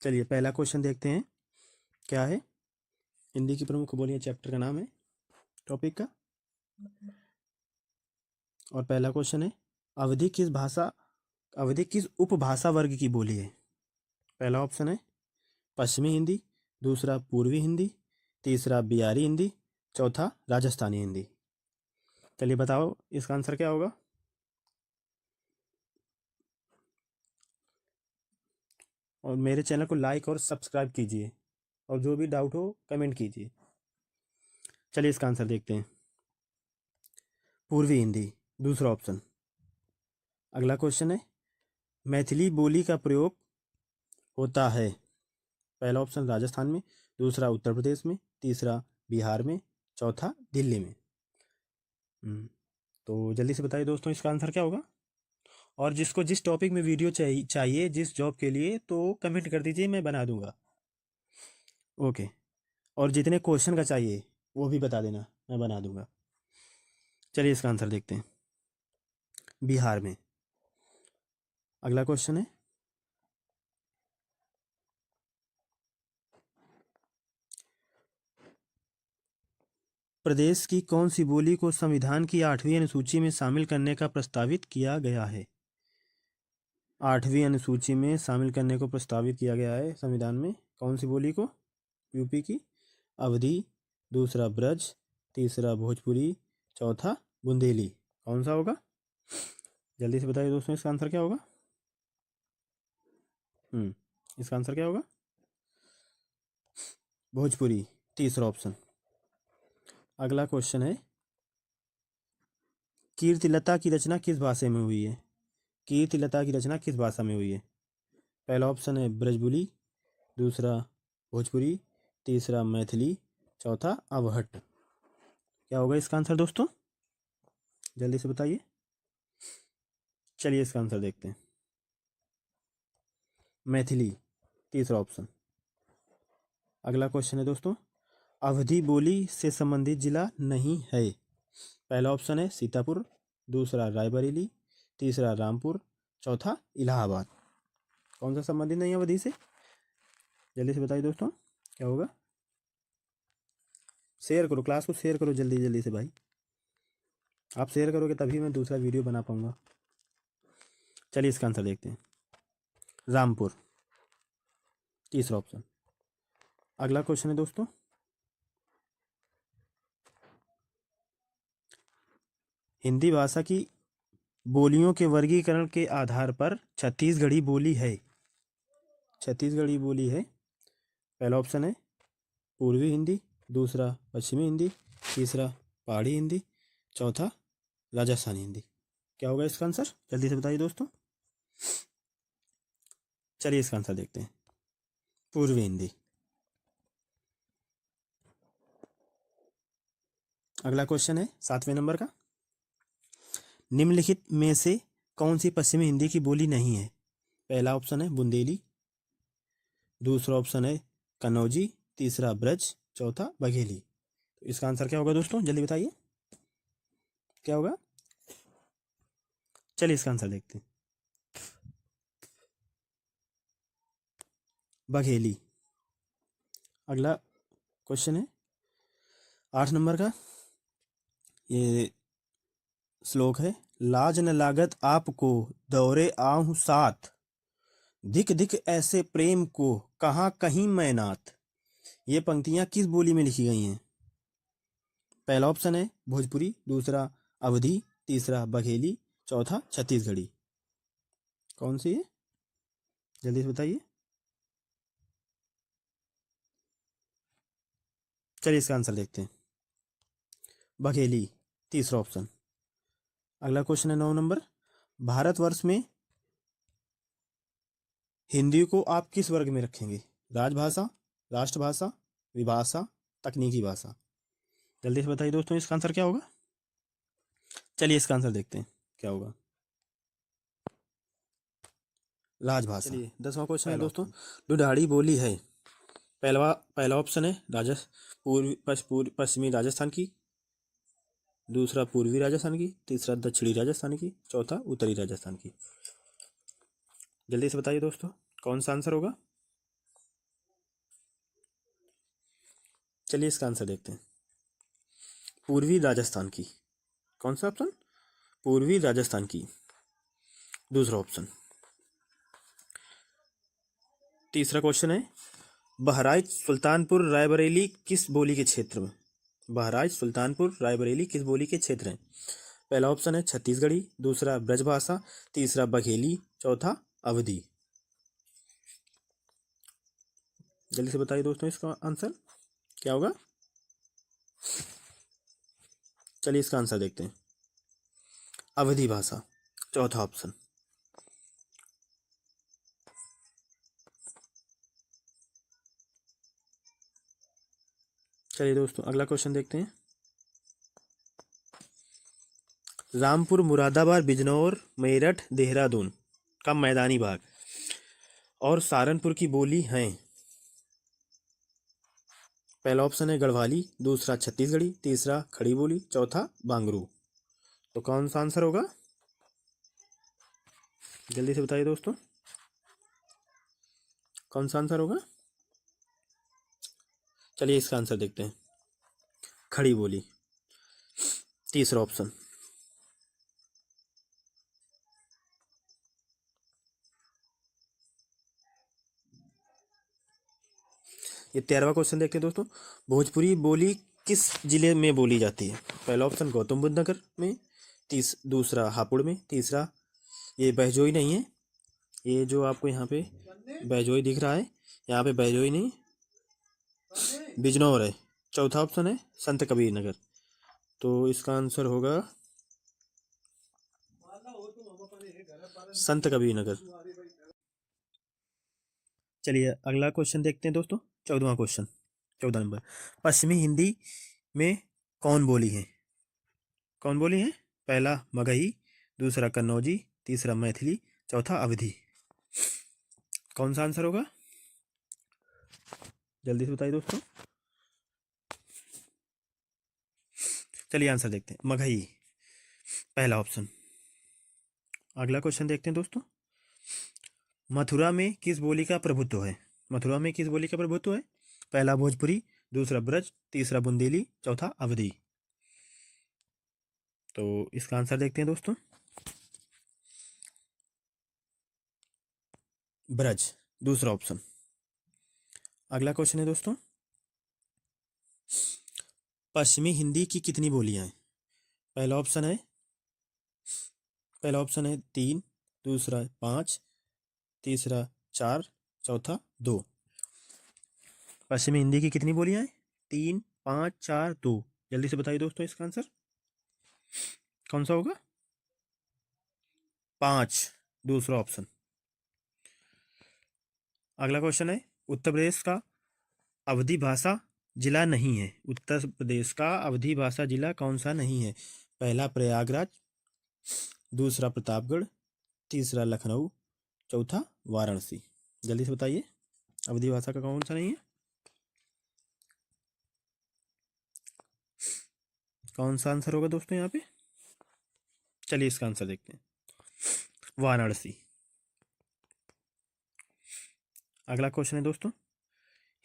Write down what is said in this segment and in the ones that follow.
चलिए पहला क्वेश्चन देखते हैं क्या है। हिंदी की प्रमुख बोलियां चैप्टर का नाम है टॉपिक का। और पहला क्वेश्चन है, अवधि किस उपभाषा वर्ग की बोली है। पहला ऑप्शन है पश्चिमी हिंदी, दूसरा पूर्वी हिंदी, तीसरा बिहारी हिंदी, चौथा राजस्थानी हिंदी। चलिए बताओ इसका आंसर क्या होगा। और मेरे चैनल को लाइक और सब्सक्राइब कीजिए और जो भी डाउट हो कमेंट कीजिए। चलिए इसका आंसर देखते हैं, पूर्वी हिंदी, दूसरा ऑप्शन। अगला क्वेश्चन है, मैथिली बोली का प्रयोग होता है। पहला ऑप्शन राजस्थान में, दूसरा उत्तर प्रदेश में, तीसरा बिहार में, चौथा दिल्ली में। तो जल्दी से बताइए दोस्तों इसका आंसर क्या होगा। और जिसको जिस टॉपिक में वीडियो चाहिए जिस जॉब के लिए, तो कमेंट कर दीजिए, मैं बना दूंगा। ओके। और जितने क्वेश्चन का चाहिए वो भी बता देना, मैं बना दूंगा। चलिए इसका आंसर देखते हैं, बिहार में। अगला क्वेश्चन है, प्रदेश की कौन सी बोली को संविधान की 8वीं अनुसूची में शामिल करने का प्रस्तावित किया गया है। 8वीं अनुसूची में शामिल करने को प्रस्तावित किया गया है संविधान में। कौन सी बोली को। यूपी की अवधी, दूसरा ब्रज, तीसरा भोजपुरी, चौथा बुंदेली। कौन सा होगा जल्दी से बताइए दोस्तों इसका आंसर क्या होगा। इसका आंसर क्या होगा, भोजपुरी, तीसरा ऑप्शन। अगला क्वेश्चन है, कीर्तिलता की रचना किस भाषा में हुई है। कीर्तिलता की रचना किस भाषा में हुई है। पहला ऑप्शन है ब्रजबुली, दूसरा भोजपुरी, तीसरा मैथिली, चौथा अवहट्ट। क्या होगा इसका आंसर दोस्तों, जल्दी से बताइए। चलिए इसका आंसर देखते हैं, मैथिली, तीसरा ऑप्शन। अगला क्वेश्चन है दोस्तों, अवधी बोली से संबंधित जिला नहीं है। पहला ऑप्शन है सीतापुर, दूसरा रायबरेली, तीसरा रामपुर, चौथा इलाहाबाद। कौन सा संबंधित नहीं है अवधी से, जल्दी से बताइए दोस्तों क्या होगा। शेयर करो, क्लास को शेयर करो जल्दी जल्दी से भाई। आप शेयर करोगे तभी मैं दूसरा वीडियो बना पाऊंगा। चलिए इसका आंसर देखते हैं, रामपुर, तीसरा ऑप्शन। अगला क्वेश्चन है दोस्तों, हिंदी भाषा की बोलियों के वर्गीकरण के आधार पर छत्तीसगढ़ी बोली है। छत्तीसगढ़ी बोली है। पहला ऑप्शन है पूर्वी हिंदी, दूसरा पश्चिमी हिंदी, तीसरा पहाड़ी हिंदी, चौथा राजस्थानी हिंदी। क्या होगा इसका आंसर, जल्दी से बताइए दोस्तों। चलिए इसका आंसर देखते हैं, पूर्वी हिंदी। अगला क्वेश्चन है 7वें नंबर का, निम्नलिखित में से कौन सी पश्चिमी हिंदी की बोली नहीं है। पहला ऑप्शन है बुंदेली, दूसरा ऑप्शन है कन्नौजी, तीसरा ब्रज, चौथा बघेली। तो इसका आंसर क्या होगा दोस्तों, जल्दी बताइए क्या होगा। चलिए इसका आंसर देखते हैं, बघेली। अगला क्वेश्चन है 8 नंबर का, ये श्लोक है, लाज न लागत आपको दौरे आहूं साथ, धिक धिक ऐसे प्रेम को कहाँ कहीं मैं नाथ। ये पंक्तियां किस बोली में लिखी गई हैं। पहला ऑप्शन है भोजपुरी, दूसरा अवधी, तीसरा बघेली, चौथा छत्तीसगढ़ी। कौन सी है जल्दी से बताइए। चलिए इसका आंसर देखते हैं, बघेली, तीसरा ऑप्शन। अगला क्वेश्चन है 9 नंबर, भारतवर्ष में हिंदी को आप किस वर्ग में रखेंगे। राजभाषा, राष्ट्रभाषा, विभाषा, तकनीकी भाषा। जल्दी से बताइए दोस्तों इसका आंसर क्या होगा। चलिए इसका आंसर देखते हैं क्या होगा, राजभाषा। चलिए 10वां क्वेश्चन है दोस्तों, दुधाड़ी बोली है। पहला ऑप्शन है पश्चिमी राजस्थान की, दूसरा पूर्वी राजस्थान की, तीसरा दक्षिणी राजस्थान की, चौथा उत्तरी राजस्थान की। जल्दी से बताइए दोस्तों कौन सा आंसर होगा। चलिए इसका आंसर देखते हैं। पूर्वी राजस्थान की। कौन सा ऑप्शन? पूर्वी राजस्थान की। दूसरा ऑप्शन। तीसरा क्वेश्चन है, बहराइच सुल्तानपुर रायबरेली किस बोली के क्षेत्र में? बहराइच सुल्तानपुर रायबरेली किस बोली के क्षेत्र हैं? पहला ऑप्शन है छत्तीसगढ़ी, दूसरा ब्रजभाषा, तीसरा बघेली, चौथा अवधी। जल्दी से बताइए दोस्तों इसका आंसर क्या होगा। चलिए इसका आंसर देखते हैं। अवधी भाषा, चौथा ऑप्शन। चलिए दोस्तों अगला क्वेश्चन देखते हैं। रामपुर, मुरादाबाद, बिजनौर, मेरठ, देहरादून का मैदानी भाग और सहारनपुर की बोली हैं। पहला ऑप्शन है गढ़वाली, दूसरा छत्तीसगढ़ी, तीसरा खड़ी बोली, चौथा बांगरू। तो कौन सा आंसर होगा? जल्दी से बताइए दोस्तों, कौन सा आंसर होगा। चलिए इसका आंसर देखते हैं। खड़ी बोली, तीसरा ऑप्शन। ये 13वां क्वेश्चन देखते हैं दोस्तों। भोजपुरी बोली किस जिले में बोली जाती है? पहला ऑप्शन गौतम बुद्ध नगर में, दूसरा हापुड़ में, तीसरा ये बहजोई नहीं है, ये जो आपको यहाँ पे बहजोई दिख रहा है, यहाँ पे बहजोई नहीं, बिजनौर है। चौथा ऑप्शन है संत कबीर नगर। तो इसका आंसर होगा संत कबीर नगर। चलिए अगला क्वेश्चन देखते हैं दोस्तों। 14वां क्वेश्चन, 14 नंबर। पश्चिमी हिंदी में कौन बोली है? कौन बोली है? पहला मगही, दूसरा कन्नौजी, तीसरा मैथिली, चौथा अवधी। कौन सा आंसर होगा? जल्दी से बताइए दोस्तों। चलिए आंसर देखते हैं। मगही, पहला ऑप्शन। अगला क्वेश्चन देखते हैं दोस्तों। मथुरा में किस बोली का प्रभुत्व है? मथुरा में किस बोली का प्रभुत्व है? पहला भोजपुरी, दूसरा ब्रज, तीसरा बुंदेली, चौथा अवधी। तो इसका आंसर देखते हैं दोस्तों। ब्रज, दूसरा ऑप्शन। अगला क्वेश्चन है दोस्तों। पश्चिमी हिंदी की कितनी बोलियां हैं? पहला ऑप्शन है 3, दूसरा 5, तीसरा 4, चौथा 2। पश्चिमी हिंदी की कितनी बोलियां हैं? 3, 5, 4, 2। जल्दी से बताइए दोस्तों इसका आंसर कौन सा होगा? 5, दूसरा ऑप्शन। अगला क्वेश्चन है, उत्तर प्रदेश का अवधी भाषा जिला नहीं है। उत्तर प्रदेश का अवधी भाषा जिला कौन सा नहीं है? पहला प्रयागराज, दूसरा प्रतापगढ़, तीसरा लखनऊ, चौथा वाराणसी। जल्दी से बताइए अवधी भाषा का कौन सा नहीं है? कौन सा आंसर होगा दोस्तों यहाँ पे? चलिए इसका आंसर देखते हैं। वाराणसी। अगला क्वेश्चन है दोस्तों।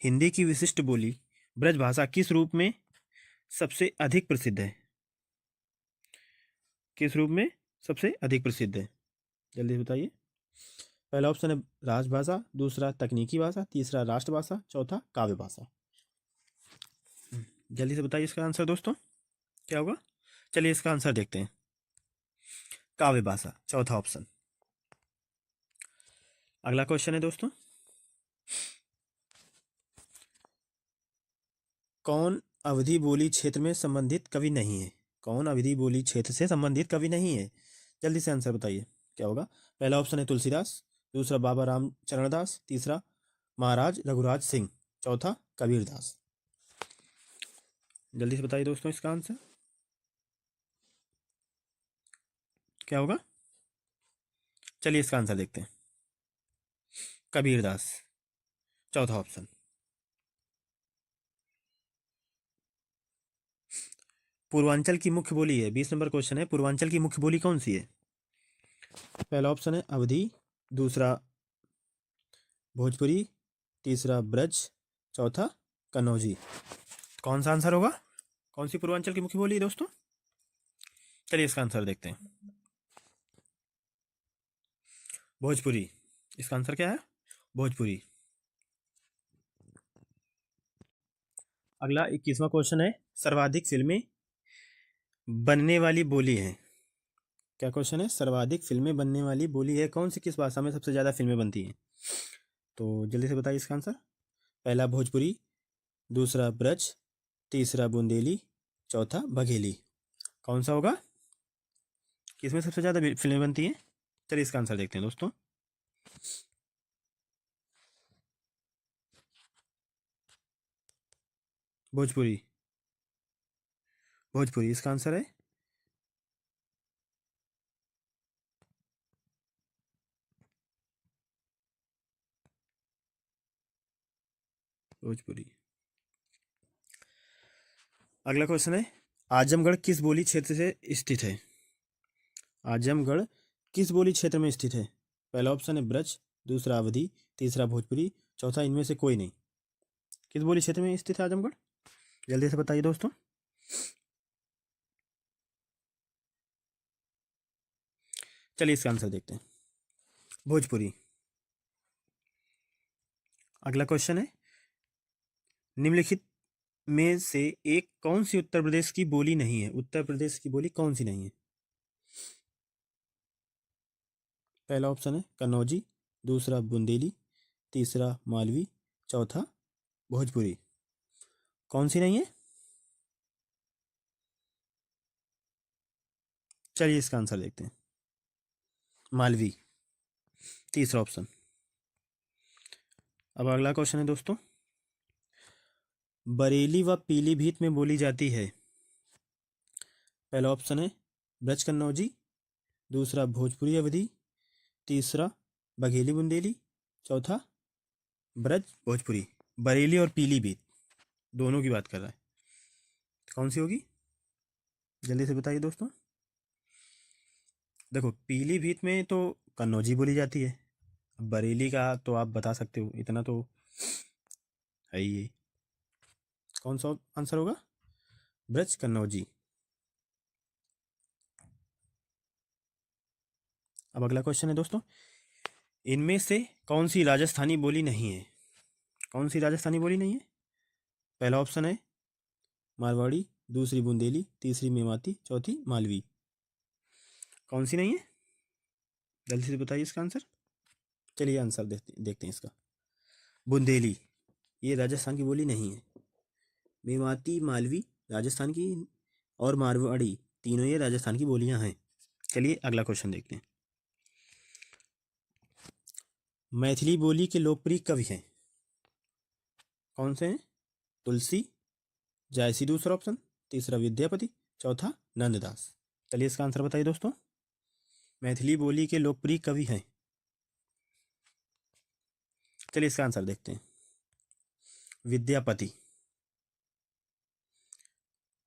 हिंदी की विशिष्ट बोली ब्रजभाषा किस रूप में सबसे अधिक प्रसिद्ध है? किस रूप में सबसे अधिक प्रसिद्ध है? जल्दी बताइए। पहला ऑप्शन है राजभाषा, दूसरा तकनीकी भाषा, तीसरा राष्ट्रभाषा, चौथा काव्य भाषा। जल्दी से बताइए इसका आंसर दोस्तों क्या होगा। चलिए इसका आंसर देखते हैं। काव्य भाषा, चौथा ऑप्शन। अगला क्वेश्चन है दोस्तों। कौन अवधी बोली क्षेत्र में संबंधित कवि नहीं है? कौन अवधी बोली क्षेत्र से संबंधित कवि नहीं है? जल्दी से आंसर बताइए क्या होगा। पहला ऑप्शन है तुलसीदास, दूसरा बाबा राम चरणदास, तीसरा महाराज रघुराज सिंह, चौथा कबीरदास। जल्दी से बताइए दोस्तों इसका आंसर क्या होगा। चलिए इसका आंसर देखते हैं। कबीरदास, चौथा ऑप्शन। पूर्वांचल की मुख्य बोली है, 20 नंबर क्वेश्चन है। पूर्वांचल की मुख्य बोली कौन सी है? पहला ऑप्शन है अवधी, दूसरा भोजपुरी, तीसरा ब्रज, चौथा कन्नौजी। कौन सा आंसर होगा? कौन सी पूर्वांचल की मुख्य बोली है दोस्तों? चलिए इसका आंसर देखते हैं। भोजपुरी। इसका आंसर क्या है? भोजपुरी। अगला 21वां क्वेश्चन है, सर्वाधिक फिल्में बनने वाली बोली है। क्या क्वेश्चन है? सर्वाधिक फिल्में बनने वाली बोली है कौन सी, किस भाषा में सबसे ज़्यादा फिल्में बनती हैं? तो जल्दी से बताइए इसका आंसर। पहला भोजपुरी, दूसरा ब्रज, तीसरा बुंदेली, चौथा बघेली। कौन सा होगा? किसमें सबसे ज़्यादा फिल्में बनती हैं? चलिए इसका आंसर देखते हैं दोस्तों। भोजपुरी। भोजपुरी इसका आंसर है। भोजपुरी। अगला क्वेश्चन है, आजमगढ़ किस बोली क्षेत्र से स्थित है? आजमगढ़ किस बोली क्षेत्र में स्थित है? पहला ऑप्शन है ब्रज, दूसरा अवधी, तीसरा भोजपुरी, चौथा इनमें से कोई नहीं। किस बोली क्षेत्र में स्थित है आजमगढ़? जल्दी से बताइए दोस्तों। चलिए इसका आंसर देखते हैं। भोजपुरी। अगला क्वेश्चन है, निम्नलिखित में से एक कौन सी उत्तर प्रदेश की बोली नहीं है? उत्तर प्रदेश की बोली कौन सी नहीं है? पहला ऑप्शन है कन्नौजी, दूसरा बुंदेली, तीसरा मालवी, चौथा भोजपुरी। कौन सी नहीं है? चलिए इसका आंसर देखते हैं। मालवी, तीसरा ऑप्शन। अब अगला क्वेश्चन है दोस्तों, बरेली व पीलीभीत में बोली जाती है। पहला ऑप्शन है ब्रज कन्नौजी, दूसरा भोजपुरी अवधी, तीसरा बघेली बुंदेली, चौथा ब्रज भोजपुरी। बरेली और पीलीभीत दोनों की बात कर रहा है, कौन सी होगी? जल्दी से बताइए दोस्तों। देखो पीलीभीत में तो कन्नौजी बोली जाती है, बरेली का तो आप बता सकते हो, इतना तो है ही है। कौन सा आंसर होगा? ब्रज कन्नौजी। अब अगला क्वेश्चन है दोस्तों, इनमें से कौन सी राजस्थानी बोली नहीं है? कौन सी राजस्थानी बोली नहीं है? पहला ऑप्शन है मारवाड़ी, दूसरी बुंदेली, तीसरी मेवाती, चौथी मालवी। कौन सी नहीं है? जल्दी से बताइए इसका आंसर। चलिए आंसर देखते हैं इसका। बुंदेली, ये राजस्थान की बोली नहीं है। मेवाती, मालवी राजस्थान की, और मारवाड़ी, तीनों ये राजस्थान की बोलियां हैं। चलिए अगला क्वेश्चन देखते हैं। मैथिली बोली के लोकप्रिय कवि हैं, कौन से हैं? तुलसी, जायसी दूसरा ऑप्शन, तीसरा विद्यापति, चौथा नंददास। चलिए इसका आंसर बताइए दोस्तों। मैथिली बोली के लोकप्रिय कवि हैं। चलिए इसका आंसर देखते हैं। विद्यापति।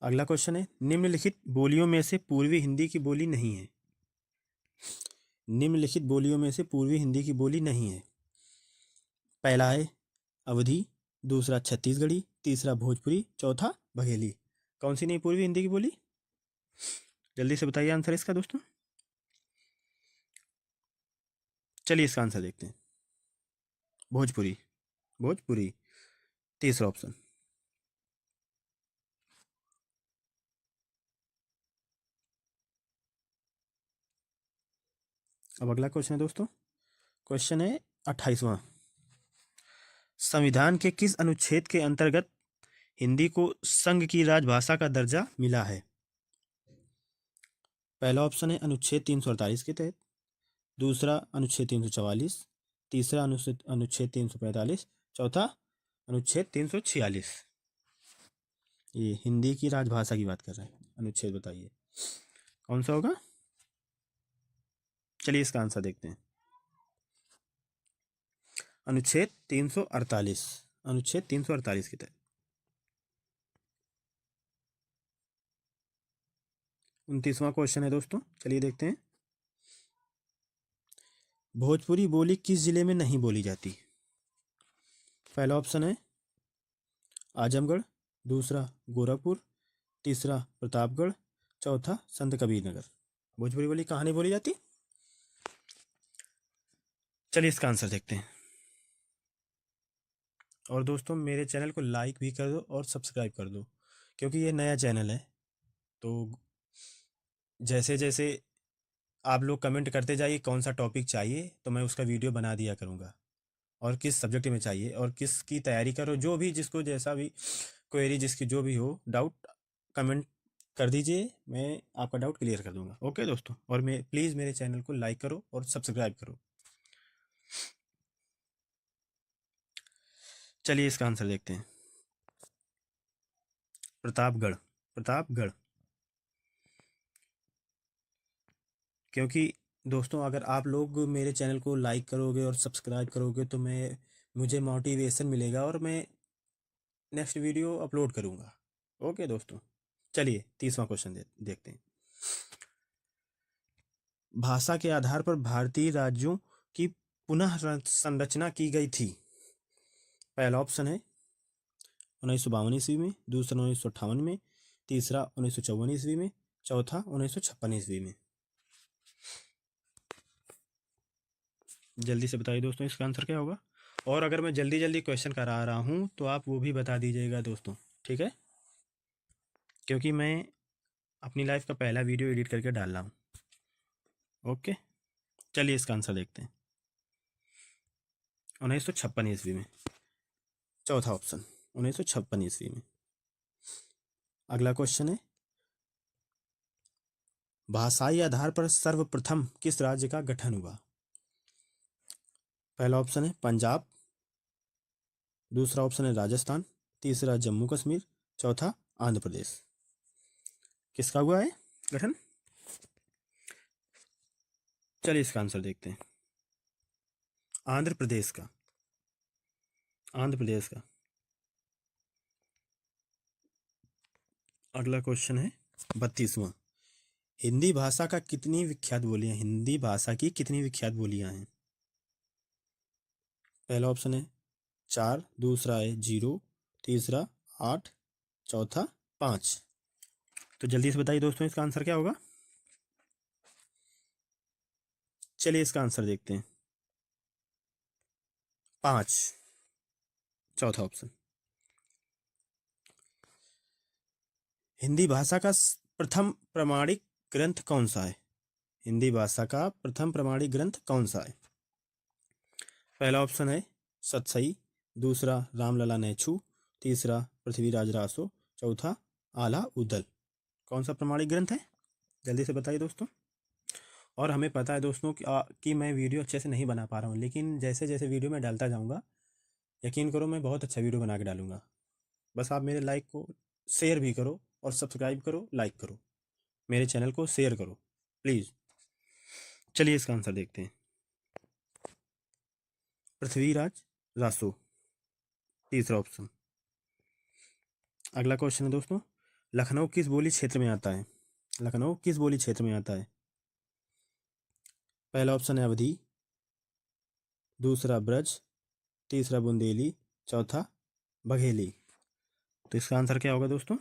अगला क्वेश्चन है, निम्नलिखित बोलियों में से पूर्वी हिंदी की बोली नहीं है। निम्नलिखित बोलियों में से पूर्वी हिंदी की बोली नहीं है। पहला है अवधी, दूसरा छत्तीसगढ़ी, तीसरा भोजपुरी, चौथा बघेली। कौन सी नहीं पूर्वी हिंदी की बोली? जल्दी से बताइए आंसर इसका दोस्तों। चलिए इसका आंसर देखते हैं। भोजपुरी। भोजपुरी, तीसरा ऑप्शन। अब अगला क्वेश्चन है दोस्तों, क्वेश्चन है 28वां, संविधान के किस अनुच्छेद के अंतर्गत हिंदी को संघ की राजभाषा का दर्जा मिला है? पहला ऑप्शन है अनुच्छेद 348 के तहत, दूसरा अनुच्छेद 344, तीसरा अनुच्छेद 345, चौथा अनुच्छेद 346। ये हिंदी की राजभाषा की बात कर रहे हैं, अनुच्छेद बताइए कौन सा होगा? चलिए इसका आंसर देखते हैं। अनुच्छेद 348, अनुच्छेद 348 के तहत। 29वां क्वेश्चन है दोस्तों, चलिए देखते हैं। भोजपुरी बोली किस जिले में नहीं बोली जाती? पहला ऑप्शन है आजमगढ़, दूसरा गोरखपुर, तीसरा प्रतापगढ़, चौथा संत कबीर नगर। भोजपुरी बोली कहानी बोली जाती। चलिए इसका आंसर देखते हैं। और दोस्तों मेरे चैनल को लाइक भी कर दो और सब्सक्राइब कर दो, क्योंकि ये नया चैनल है। तो जैसे जैसे आप लोग कमेंट करते जाइए कौन सा टॉपिक चाहिए, तो मैं उसका वीडियो बना दिया करूँगा, और किस सब्जेक्ट में चाहिए और किसकी तैयारी करो, जो भी जिसको जैसा भी क्वेरी, जिसकी जो भी हो डाउट, कमेंट कर दीजिए, मैं आपका डाउट क्लियर कर दूंगा। ओके दोस्तों, और मैं प्लीज़ मेरे चैनल को लाइक करो और सब्सक्राइब करो। चलिए इसका आंसर देखते हैं। प्रतापगढ़, प्रतापगढ़। क्योंकि दोस्तों अगर आप लोग मेरे चैनल को लाइक करोगे और सब्सक्राइब करोगे तो मुझे मोटिवेशन मिलेगा और मैं नेक्स्ट वीडियो अपलोड करूँगा। ओके दोस्तों, चलिए तीसरा क्वेश्चन देखते हैं। भाषा के आधार पर भारतीय राज्यों की पुनः संरचना की गई थी। पहला ऑप्शन है 1952 ईस्वी में, दूसरा 1958 में, तीसरा 1954 ईस्वी में, चौथा 1956 ईस्वी में। जल्दी से बताइए दोस्तों इसका आंसर क्या होगा। और अगर मैं जल्दी जल्दी क्वेश्चन करा रहा हूँ तो आप वो भी बता दीजिएगा दोस्तों, ठीक है, क्योंकि मैं अपनी लाइफ का पहला वीडियो एडिट करके डाल रहा हूँ। ओके, चलिए इसका आंसर देखते हैं। 1956 ईस्वी में, चौथा ऑप्शन 1956 ईस्वी में। अगला क्वेश्चन है, भाषाई आधार पर सर्वप्रथम किस राज्य का गठन हुआ। पहला ऑप्शन है पंजाब, दूसरा ऑप्शन है राजस्थान, तीसरा जम्मू कश्मीर, चौथा आंध्र प्रदेश। किसका हुआ है गठन। चलिए इसका आंसर देखते हैं। आंध्र प्रदेश का, आंध्र प्रदेश का। अगला क्वेश्चन है 32वां, हिंदी भाषा का कितनी विख्यात बोलियां, हिंदी भाषा की कितनी विख्यात बोलियां हैं। पहला ऑप्शन है 4, दूसरा है 0, तीसरा 8, चौथा 5। तो जल्दी से बताइए दोस्तों इसका आंसर क्या होगा। चलिए इसका आंसर देखते हैं। 5, चौथा ऑप्शन। हिंदी भाषा का प्रथम प्रमाणिक ग्रंथ कौन सा है। हिंदी भाषा का प्रथम प्रमाणिक ग्रंथ कौन सा है। पहला ऑप्शन है सतसई, दूसरा रामलला नेछू, तीसरा पृथ्वीराज रासो, चौथा आला उदल। कौन सा प्रमाणिक ग्रंथ है, जल्दी से बताइए दोस्तों। और हमें पता है दोस्तों कि मैं वीडियो अच्छे से नहीं बना पा रहा हूँ, लेकिन जैसे जैसे वीडियो में डालता जाऊँगा, यकीन करो मैं बहुत अच्छा वीडियो बना के डालूंगा। बस आप मेरे लाइक को शेयर भी करो और सब्सक्राइब करो, लाइक करो, मेरे चैनल को शेयर करो प्लीज़। चलिए इसका आंसर देखते हैं। पृथ्वीराज रासो, तीसरा ऑप्शन। अगला क्वेश्चन है दोस्तों, लखनऊ किस बोली क्षेत्र में आता है। लखनऊ किस बोली क्षेत्र में आता है। पहला ऑप्शन है अवधी, दूसरा ब्रज, तीसरा बुंदेली, चौथा बघेली। तो इसका आंसर क्या होगा दोस्तों।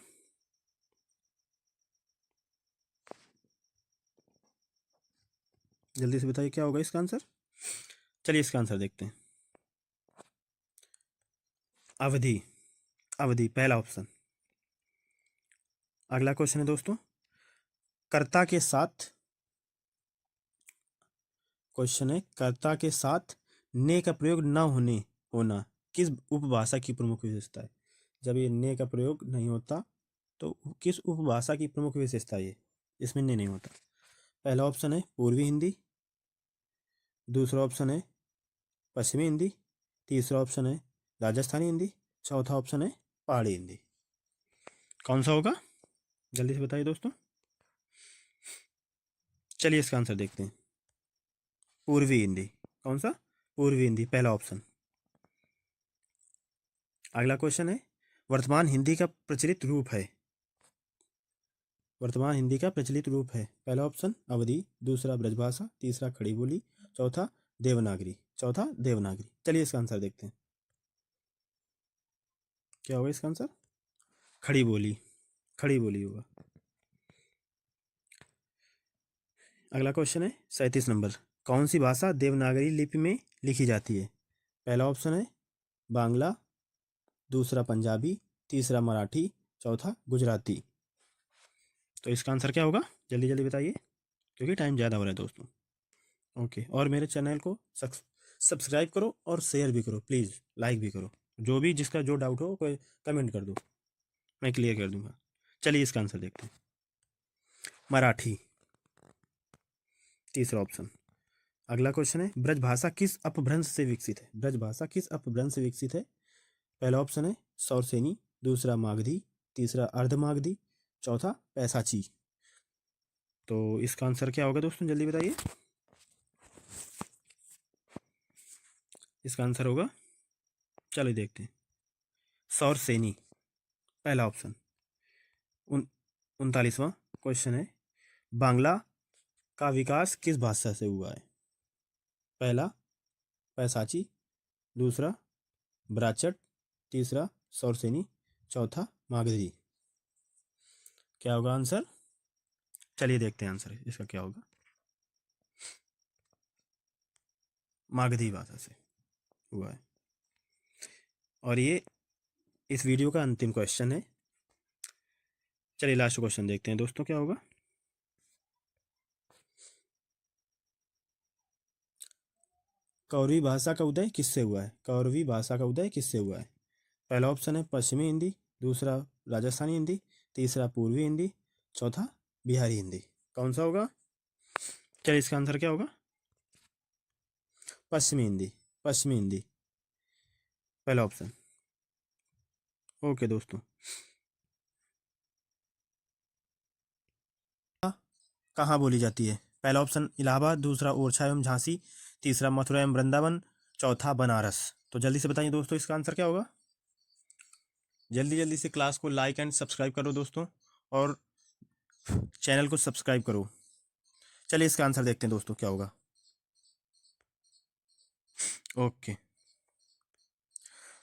जल्दी से बताइए क्या होगा इसका आंसर। चलिए इसका आंसर देखते हैं। अवधि, अवधि पहला ऑप्शन। अगला क्वेश्चन है दोस्तों, कर्ता के साथ, क्वेश्चन है कर्ता के साथ ने का प्रयोग न होना किस उपभाषा की प्रमुख विशेषता है। जब ये ने का प्रयोग नहीं होता तो किस उपभाषा की प्रमुख विशेषता है, इसमें ने नहीं होता। पहला ऑप्शन है पूर्वी हिंदी, दूसरा ऑप्शन है पश्चिमी हिंदी, तीसरा ऑप्शन है राजस्थानी हिंदी, चौथा ऑप्शन है पहाड़ी हिंदी। कौन सा होगा, जल्दी से बताइए दोस्तों। चलिए इसका आंसर देखते हैं। पूर्वी हिंदी। कौन सा, पूर्वी हिंदी पहला ऑप्शन। अगला क्वेश्चन है, वर्तमान हिंदी का प्रचलित रूप है। वर्तमान हिंदी का प्रचलित रूप है। पहला ऑप्शन अवधी, दूसरा ब्रजभाषा, तीसरा खड़ी बोली, चौथा देवनागरी, चौथा देवनागरी। चलिए इसका आंसर देखते हैं क्या होगा इसका आंसर। खड़ी बोली, खड़ी बोली होगा। अगला क्वेश्चन है 37 नंबर, कौन सी भाषा देवनागरी लिपि में लिखी जाती है? पहला ऑप्शन है बांग्ला, दूसरा पंजाबी, तीसरा मराठी, चौथा गुजराती। तो इसका आंसर क्या होगा? जल्दी जल्दी बताइए, क्योंकि टाइम ज़्यादा हो रहा है दोस्तों। ओके, और मेरे चैनल को सब्सक्राइब करो और शेयर भी करो प्लीज़, लाइक भी करो। जो भी जिसका जो डाउट हो कोई कमेंट कर दो, मैं क्लियर कर दूंगा। चलिए इसका आंसर देखते हैं, मराठी, तीसरा ऑप्शन। अगला क्वेश्चन है, ब्रजभाषा किस अपभ्रंश से विकसित है? ब्रजभाषा किस अपभ्रंश से विकसित है? पहला ऑप्शन है सौरसेनी, दूसरा मागधी, तीसरा अर्धमागधी, चौथा पैसाची। तो इसका आंसर क्या होगा दोस्तों, जल्दी बताइए। इसका आंसर होगा, चलिए देखते हैं, सौरसेनी, पहला ऑप्शन। 39वां क्वेश्चन है, बांग्ला का विकास किस भाषा से हुआ है? पहला पैसाची, दूसरा ब्राचट, तीसरा सौरसेनी, चौथा मागधी। क्या होगा आंसर? चलिए देखते हैं आंसर इसका क्या होगा, मागधी भाषा से हुआ है। और ये इस वीडियो का अंतिम क्वेश्चन है। चलिए लास्ट क्वेश्चन देखते हैं दोस्तों, क्या होगा। कौरवी भाषा का उदय किससे हुआ है? कौरवी भाषा का उदय किससे हुआ है? पहला ऑप्शन है पश्चिमी हिंदी, दूसरा राजस्थानी हिंदी, तीसरा पूर्वी हिंदी, चौथा बिहारी हिंदी। कौन सा होगा? चलिए इसका आंसर क्या होगा? पश्चिमी हिंदी, पश्चिमी हिंदी, पहला ऑप्शन। ओके दोस्तों, कहाँ बोली जाती है? पहला ऑप्शन इलाहाबाद, दूसरा ओरछा एवं झांसी, तीसरा मथुरा एवं वृंदावन, चौथा बनारस। तो जल्दी से बताइए दोस्तों, इसका आंसर क्या होगा? जल्दी जल्दी से क्लास को लाइक एंड सब्सक्राइब करो दोस्तों, और चैनल को सब्सक्राइब करो। चलिए इसका आंसर देखते हैं दोस्तों, क्या होगा। ओके,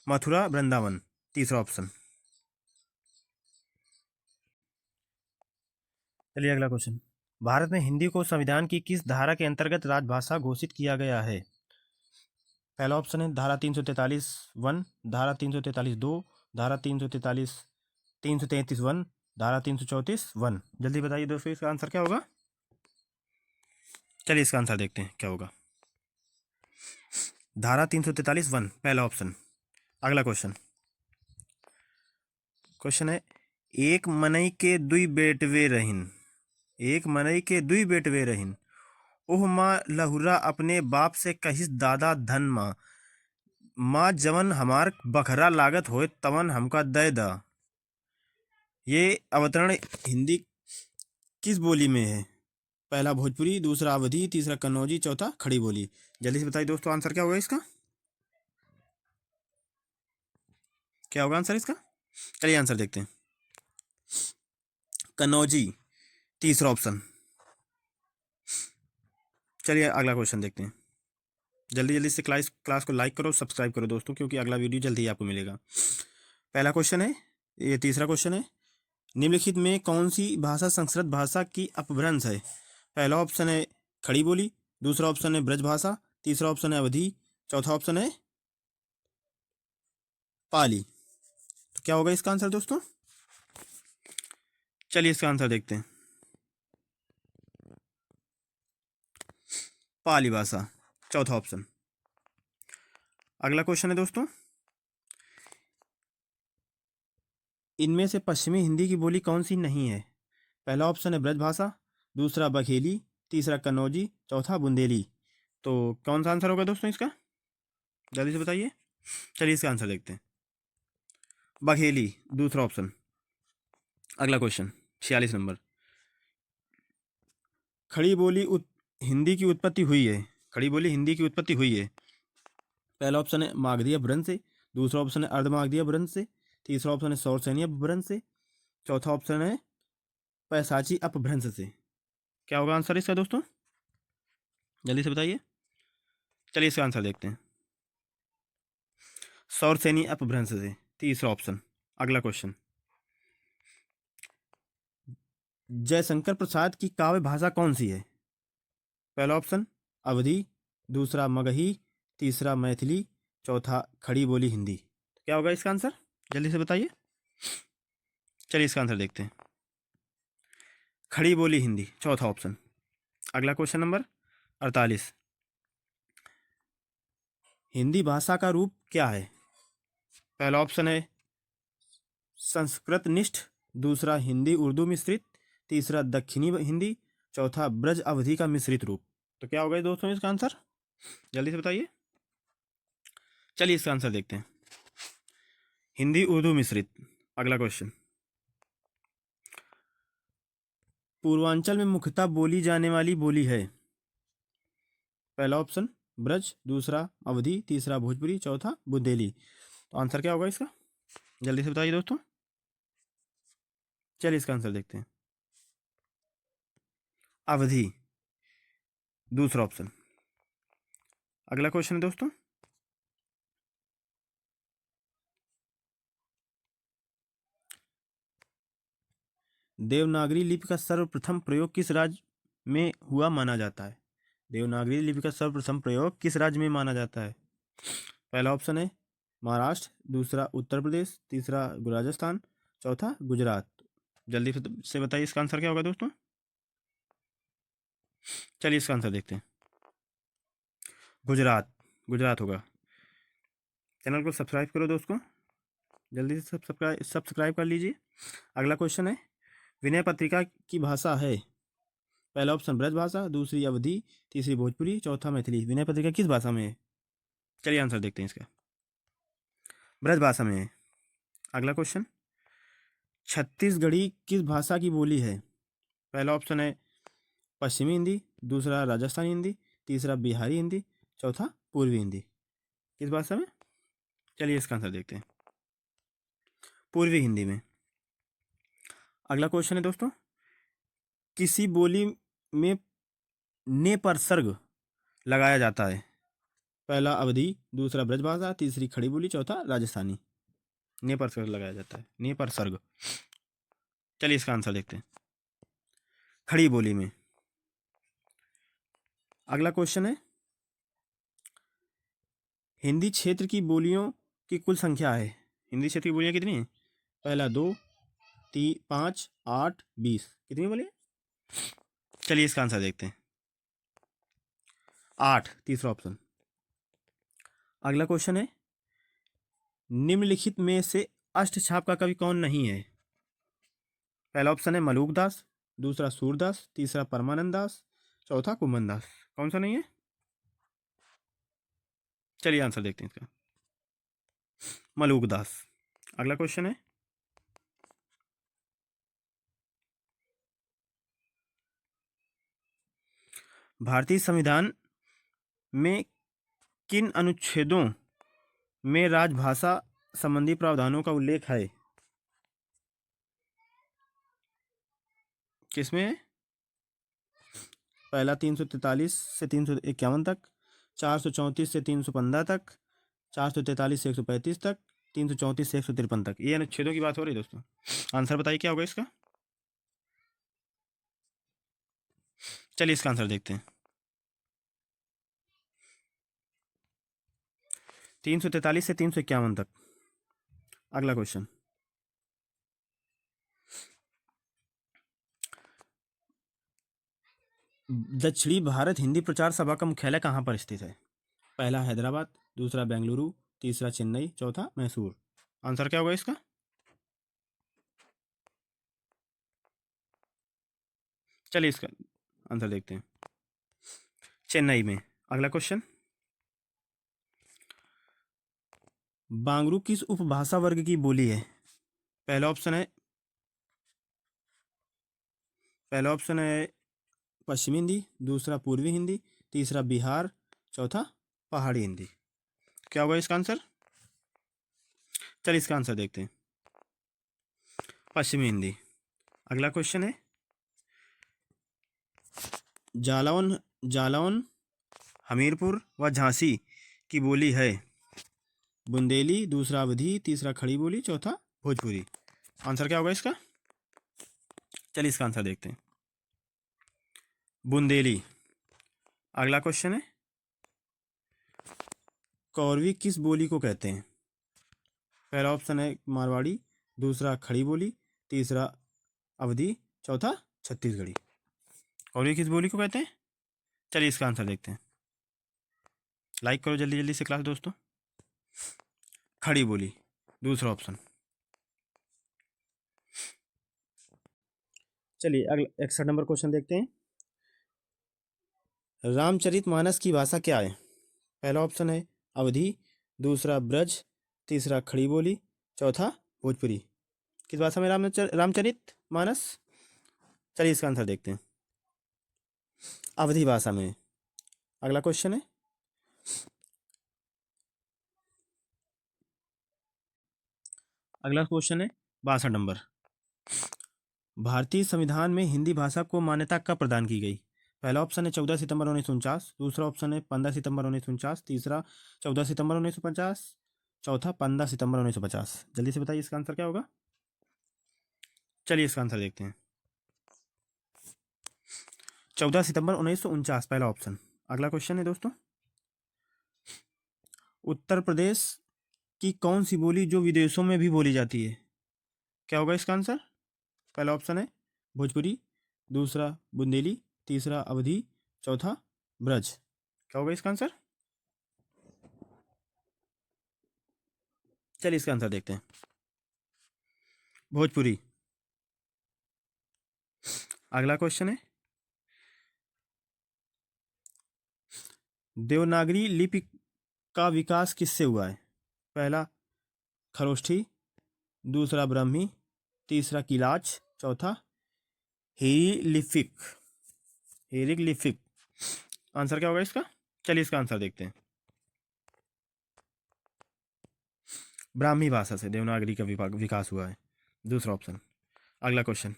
मथुरा वृंदावन, तीसरा ऑप्शन। चलिए अगला क्वेश्चन, भारत में हिंदी को संविधान की किस धारा के अंतर्गत राजभाषा घोषित किया गया है? पहला ऑप्शन है धारा 343(1), धारा 343(2), धारा 333(1), धारा 334(1). जल्दी बताइए दोस्तों, इसका आंसर क्या होगा? चलिए इसका आंसर देखते हैं क्या होगा, धारा 343(1), पहला ऑप्शन। अगला क्वेश्चन, क्वेश्चन है, एक मनई के दुई बेटवे रहिन, एक मनई के दुई बेटवे रहिन, ओह माँ लहुरा अपने बाप से कहिस दादा धन माँ, माँ जवन हमार बखरा लागत होए तवन हमका दे दा। ये अवतरण हिंदी किस बोली में है? पहला भोजपुरी, दूसरा अवधी, तीसरा कन्नौजी, चौथा खड़ी बोली। जल्दी से बताइए दोस्तों, आंसर क्या होगा इसका? क्या होगा आंसर इसका? चलिए आंसर देखते हैं, कन्नौजी, तीसरा ऑप्शन। चलिए अगला क्वेश्चन देखते हैं, जल्दी जल्दी से क्लास को लाइक करो, सब्सक्राइब करो दोस्तों, क्योंकि अगला वीडियो जल्दी ही आपको मिलेगा। पहला क्वेश्चन है, ये तीसरा क्वेश्चन है, निम्नलिखित में कौन सी भाषा संस्कृत भाषा की अपभ्रंश है? पहला ऑप्शन है खड़ी बोली, दूसरा ऑप्शन है ब्रजभाषा, तीसरा ऑप्शन है अवधी, चौथा ऑप्शन है पाली। तो क्या होगा इसका आंसर दोस्तों? चलिए इसका आंसर देखते हैं, पाली भाषा, चौथा ऑप्शन। अगला क्वेश्चन है दोस्तों, इनमें से पश्चिमी हिंदी की बोली कौन सी नहीं है? पहला ऑप्शन है ब्रजभाषा, दूसरा बघेली, तीसरा कन्नौजी, चौथा बुंदेली। तो कौन सा आंसर होगा दोस्तों इसका? जल्दी से बताइए। चलिए इसका आंसर देखते हैं, बघेली, दूसरा ऑप्शन। अगला क्वेश्चन 46 नंबर, खड़ी बोली हिंदी की उत्पत्ति हुई है, खड़ी बोली हिंदी की उत्पत्ति हुई है। पहला ऑप्शन है मागधी अपभ्रंश से, दूसरा ऑप्शन है अर्धमागधी अपभ्रंश से, तीसरा ऑप्शन है सौरसेनी अपभ्रंश से, चौथा ऑप्शन है पैसाची अपभ्रंश से। क्या होगा आंसर इसका दोस्तों? जल्दी से बताइए। चलिए इसका आंसर देखते हैं, सौरसेनी अपभ्रंश से, तीसरा ऑप्शन। अगला क्वेश्चन, जयशंकर प्रसाद की काव्य भाषा कौन सी है? पहला ऑप्शन अवधी, दूसरा मगही, तीसरा मैथिली, चौथा खड़ी बोली हिंदी। तो क्या होगा इसका आंसर? जल्दी से बताइए। चलिए इसका आंसर देखते हैं। खड़ी बोली हिंदी, चौथा ऑप्शन। अगला क्वेश्चन नंबर 48। हिंदी भाषा का रूप क्या है? पहला ऑप्शन है संस्कृत निष्ठ, दूसरा हिंदी उर्दू मिश्रित, तीसरा दक्षिणी हिंदी, चौथा ब्रज अवधि का मिश्रित रूप। तो क्या होगा दोस्तों इसका आंसर? जल्दी से बताइए। चलिए इसका आंसर देखते हैं। हिंदी उर्दू मिश्रित। अगला क्वेश्चन। पूर्वांचल में मुख्यतः बोली जाने वाली बोली है? पहला ऑप्शन ब्रज, दूसरा अवधी, तीसरा भोजपुरी, चौथा बुंदेली। तो आंसर क्या होगा इसका? जल्दी से बताइए दोस्तों। चलिए इसका आंसर देखते हैं। अवधी, दूसरा ऑप्शन। अगला क्वेश्चन है दोस्तों। देवनागरी लिपि का सर्वप्रथम प्रयोग किस राज्य में हुआ माना जाता है? देवनागरी लिपि का सर्वप्रथम प्रयोग किस राज्य में माना जाता है? पहला ऑप्शन है महाराष्ट्र, दूसरा उत्तर प्रदेश, तीसरा राजस्थान, चौथा गुजरात। जल्दी से बताइए इसका आंसर क्या होगा दोस्तों। चलिए इसका आंसर देखते हैं। गुजरात, गुजरात होगा। चैनल को सब्सक्राइब करो दोस्तों, जल्दी से सब्सक्राइब कर लीजिए। अगला क्वेश्चन है विनय पत्रिका की भाषा है? पहला ऑप्शन ब्रज भाषा, दूसरी अवधी, तीसरी भोजपुरी, चौथा मैथिली। विनय पत्रिका किस भाषा में है? चलिए आंसर देखते हैं इसका। ब्रज भाषा में है। अगला क्वेश्चन। छत्तीसगढ़ी किस भाषा की बोली है? पहला ऑप्शन है पश्चिमी हिंदी, दूसरा राजस्थानी हिंदी, तीसरा बिहारी हिंदी, चौथा पूर्वी हिंदी। किस भाषा में? चलिए इसका आंसर देखते हैं। पूर्वी हिंदी में। अगला क्वेश्चन है दोस्तों। किसी बोली में ने पर सर्ग लगाया जाता है? पहला अवधी, दूसरा ब्रजभाषा, तीसरी खड़ी बोली, चौथा राजस्थानी। ने पर सर्ग लगाया जाता है, ने पर सर्ग। चलिए इसका आंसर देखते हैं। खड़ी बोली में। अगला क्वेश्चन है हिंदी क्षेत्र की बोलियों की कुल संख्या है? हिंदी क्षेत्र की बोलियां कितनी हैं? पहला 2, 3, 5, 8, 20। कितनी बोलिए? चलिए इसका आंसर देखते हैं। 8, तीसरा ऑप्शन। अगला क्वेश्चन है निम्नलिखित में से अष्टछाप का कवि कौन नहीं है? पहला ऑप्शन है मलूक दास, दूसरा सूरदास, तीसरा परमानंद दास, चौथा कुमन दास। कौन सा नहीं है? चलिए आंसर देखते हैं इसका। मलूक दास। अगला क्वेश्चन है भारतीय संविधान में किन अनुच्छेदों में राजभाषा संबंधी प्रावधानों का उल्लेख है? किसमें है? पहला 343 से 351 तक, 434 से 315 तक, 443 से 135 तक, 334 से 153 तक। ये अनुच्छेदों की बात हो रही है दोस्तों। आंसर बताइए क्या होगा इसका। चलिए इसका आंसर देखते हैं। 343 से 351 तक। अगला क्वेश्चन। दक्षिणी भारत हिंदी प्रचार सभा का मुख्यालय कहाँ पर स्थित है? पहला हैदराबाद, दूसरा बेंगलुरु, तीसरा चेन्नई, चौथा मैसूर। आंसर क्या होगा इसका? चलिए इसका आंसर देखते हैं। चेन्नई में। अगला क्वेश्चन। बांगरू किस उपभाषा वर्ग की बोली है? पहला ऑप्शन है पश्चिमी हिंदी, दूसरा पूर्वी हिंदी, तीसरा बिहार, चौथा पहाड़ी हिंदी। क्या होगा इसका आंसर? चलिए इसका आंसर देखते हैं। पश्चिमी हिंदी। अगला क्वेश्चन है जालौन जालौन हमीरपुर व झांसी की बोली है? बुंदेली, दूसरा अवधी, तीसरा खड़ी बोली, चौथा भोजपुरी। आंसर क्या होगा इसका? चलिए इसका आंसर देखते हैं, बुंदेली। अगला क्वेश्चन है, कौरवी किस बोली को कहते हैं? पहला ऑप्शन है मारवाड़ी, दूसरा खड़ी बोली, तीसरा अवधी, चौथा छत्तीसगढ़ी। कौरवी किस बोली को कहते हैं? चलिए इसका आंसर देखते हैं। लाइक करो जल्दी जल्दी से क्लास दोस्तों। खड़ी बोली, दूसरा ऑप्शन। चलिए अगला 61 नंबर क्वेश्चन देखते हैं। रामचरितमानस की भाषा क्या है? पहला ऑप्शन है अवधी, दूसरा ब्रज, तीसरा खड़ी बोली, चौथा भोजपुरी। किस भाषा में रामचरित मानस? चलिए इसका आंसर देखते हैं, अवधी भाषा में। अगला क्वेश्चन है, अगला क्वेश्चन है 62 नंबर। भारतीय संविधान में हिंदी भाषा को मान्यता कब प्रदान की गई? पहला ऑप्शन है 14 सितंबर 1949, दूसरा ऑप्शन है 15 सितंबर 1949, तीसरा 14 सितंबर 1950, चौथा 15 सितंबर 1950। जल्दी से बताइए इसका आंसर क्या होगा। चलिए इसका आंसर देखते हैं, 14 सितंबर 1949 पहला ऑप्शन। अगला क्वेश्चन है दोस्तों, उत्तर प्रदेश की कौन सी बोली जो विदेशों में भी बोली जाती है? क्या होगा इसका आंसर? पहला ऑप्शन है भोजपुरी, दूसरा बुंदेली, तीसरा अवधी, चौथा ब्रज। क्या होगा इसका आंसर? चलिए इसका आंसर देखते हैं, भोजपुरी। अगला क्वेश्चन है, देवनागरी लिपि का विकास किससे हुआ है? पहला खरोष्ठी, दूसरा ब्राह्मी, तीसरा किलाच, चौथा हेरीलिफिक। हेरीग्लिफिक आंसर क्या होगा इसका? चलिए इसका आंसर देखते हैं, ब्राह्मी भाषा से देवनागरी का विकास हुआ है, दूसरा ऑप्शन। अगला क्वेश्चन,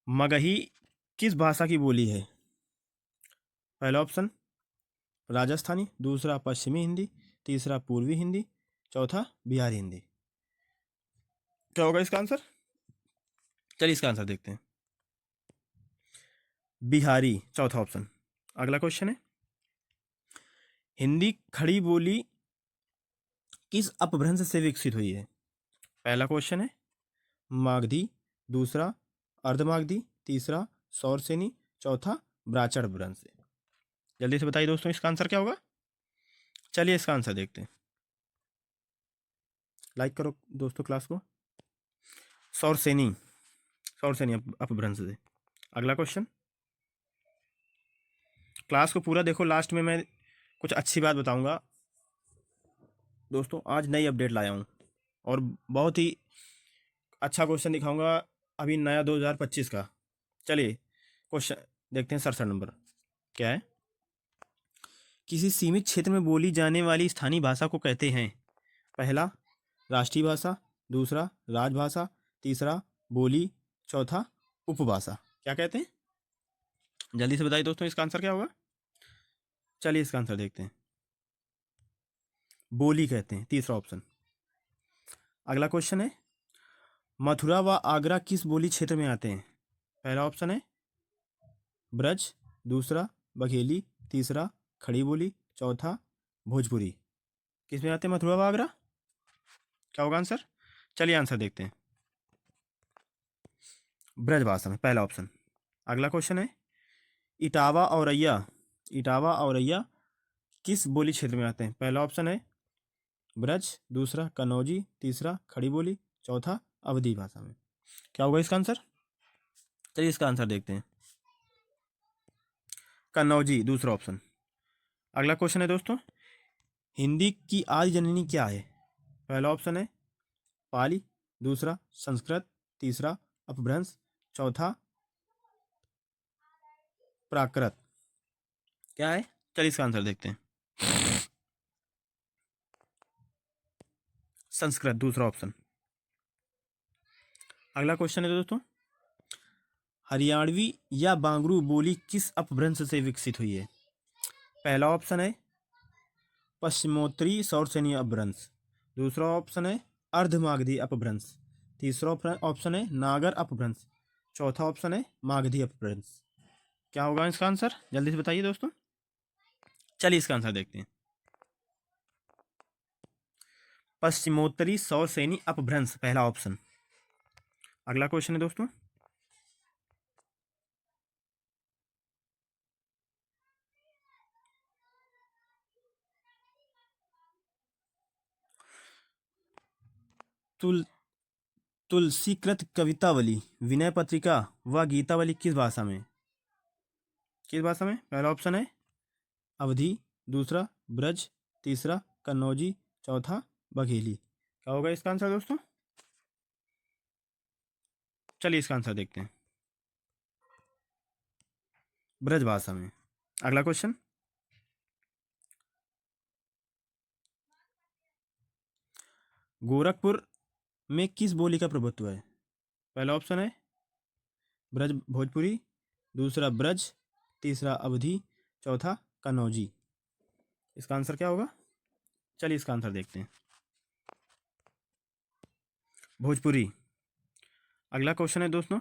मगही किस भाषा की बोली है? पहला ऑप्शन राजस्थानी, दूसरा पश्चिमी हिंदी, तीसरा पूर्वी हिंदी, चौथा बिहारी हिंदी। क्या होगा इसका आंसर? चलिए इसका आंसर देखते हैं, बिहारी, चौथा ऑप्शन। अगला क्वेश्चन है, हिंदी खड़ी बोली किस अपभ्रंश से विकसित हुई है? पहला क्वेश्चन है मागधी, दूसरा अर्धमागधी, तीसरा सौरसेनी, चौथा ब्राह्मण अपभ्रंश से। जल्दी से बताइए दोस्तों इसका आंसर क्या होगा। चलिए इसका आंसर देखते हैं, लाइक करो दोस्तों क्लास को। सौरसेनी, सौरसेनी अपभ्रंश से। अगला क्वेश्चन, क्लास को पूरा देखो, लास्ट में मैं कुछ अच्छी बात बताऊंगा दोस्तों। आज नई अपडेट लाया हूं और बहुत ही अच्छा क्वेश्चन दिखाऊंगा, अभी नया 2025 का। चलिए क्वेश्चन देखते हैं। 67 नंबर क्या है? किसी सीमित क्षेत्र में बोली जाने वाली स्थानीय भाषा को कहते हैं? पहला राष्ट्रीय भाषा, दूसरा राजभाषा, तीसरा बोली, चौथा उपभाषा। क्या कहते हैं? जल्दी से बताइए दोस्तों इसका आंसर क्या होगा। चलिए इसका आंसर देखते हैं, बोली कहते हैं, तीसरा ऑप्शन। अगला क्वेश्चन है, मथुरा व आगरा किस बोली क्षेत्र में आते हैं? पहला ऑप्शन है ब्रज, दूसरा बघेली, तीसरा खड़ी बोली, चौथा भोजपुरी। किस में आते हैं मथुरा व आगरा? क्या होगा आंसर? चलिए आंसर देखते हैं, ब्रज भाषा में, पहला ऑप्शन। अगला क्वेश्चन है, इटावा औरैया, इटावा औरैया किस बोली क्षेत्र में आते हैं? पहला ऑप्शन है ब्रज, दूसरा कन्नौजी, तीसरा खड़ी बोली, चौथा अवधी भाषा में। क्या होगा इसका आंसर? चलिए इसका आंसर देखते हैं, कन्नौजी, दूसरा ऑप्शन। अगला क्वेश्चन है दोस्तों, हिंदी की आदि जननी क्या है? पहला ऑप्शन है पाली, दूसरा संस्कृत, तीसरा अपभ्रंश, चौथा प्राकृत। क्या है? चलिए इसका आंसर देखते हैं, संस्कृत, दूसरा ऑप्शन। अगला क्वेश्चन है दोस्तों, हरियाणवी या बांगरू बोली किस अपभ्रंश से विकसित हुई है? पहला ऑप्शन है पश्चिमोत्तरी सौरसेनी अपभ्रंश, दूसरा ऑप्शन है अर्धमागधी अपभ्रंश, तीसरा ऑप्शन है नागर अपभ्रंश, चौथा ऑप्शन है मागधी अपभ्रंश। क्या होगा इसका आंसर, जल्दी से बताइए दोस्तों। चलिए इसका आंसर देखते हैं। पश्चिमोत्तरी सौसैनी अपभ्रंश पहला ऑप्शन। अगला क्वेश्चन है दोस्तों, तुल तुलसीकृत कवितावली, विनय पत्रिका व गीतावली किस भाषा में, किस भाषा में? पहला ऑप्शन है अवधी, दूसरा ब्रज, तीसरा कन्नौजी, चौथा बघेली। क्या होगा इसका आंसर दोस्तों? चलिए इसका आंसर देखते हैं, ब्रज भाषा में। अगला क्वेश्चन, गोरखपुर में किस बोली का प्रभुत्व है? पहला ऑप्शन है ब्रज भोजपुरी, दूसरा ब्रज, तीसरा अवधी, चौथा कन्नौजी। इसका आंसर क्या होगा? चलिए इसका आंसर देखते हैं, भोजपुरी। अगला क्वेश्चन है दोस्तों,